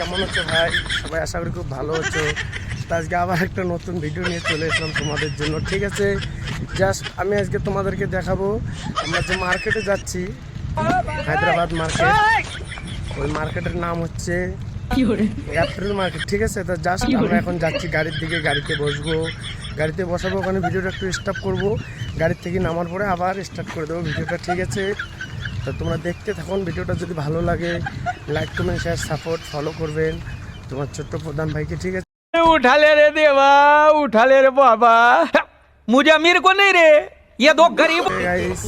কেমন আছো ভাই? সবাই আশা করি খুব ভালো আছো। তো আজকে আবার একটা নতুন ভিডিও নিয়ে চলে এসলাম তোমাদের জন্য, ঠিক আছে? জাস্ট আমি আজকে তোমাদেরকে দেখাবো আমরা যে মার্কেটে যাচ্ছি, হায়দ্রাবাদ মার্কেট। ওই মার্কেটের নাম হচ্ছে এপ্রিল মার্কেট, ঠিক আছে? তো জাস্ট আমরা এখন যাচ্ছি গাড়ির দিকে, গাড়িতে বসবো, গাড়িতে বসাবো, ওখানে ভিডিওটা একটু স্টপ করবো, গাড়ির থেকে নামার পরে আবার স্টার্ট করে দেবো ভিডিওটা, ঠিক আছে? তো তোমরা দেখতে থাকুন, ভিডিওটা যদি ভালো লাগে like comment share support follow করবেন তোমার ছোট্ট প্রধান ভাইকে, ঠিক আছে? उठा ले रे देवा, उठा ले रे बाबा। मुझे अमीर को नहीं रे, ये दो गरीब। গাইস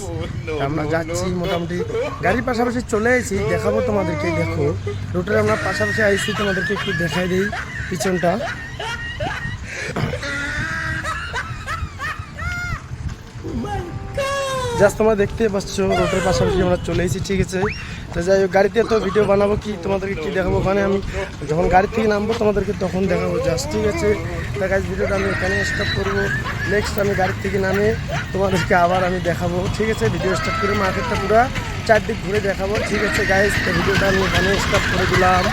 আমরা যাচ্ছি, মোটামুটি গাড়ির পাশাপাশি চলে এসেছি, দেখাবো তোমাদেরকে। দেখো রুটের আমরা পাশাপাশি আইসি, তোমাদেরকে একটু দেখাই দিই পিছনটা। জাস্ট তোমরা দেখতে পাচ্ছ রোডের পাশাপাশি আমরা চলে এসেছি, ঠিক আছে? তো যাই হোক, গাড়িতে তো ভিডিও বানাবো, কি তোমাদেরকে কি দেখাবো ওখানে আমি যখন গাড়ি থেকে নামবো তোমাদেরকে তখন দেখাবো জাস্ট, ঠিক আছে? তা গাইস ভিডিওটা আমি এখানে স্টপ করবো, নেক্সট আমি গাড়ি থেকে নামে তোমাদেরকে আবার আমি দেখাবো, ঠিক আছে? ভিডিও স্টার্ট করে মার্কেটটা পুরো চারদিক ঘুরে দেখাবো, ঠিক আছে গাইস? তো ভিডিওটা আমি এখানে স্টপ করে দিলাম।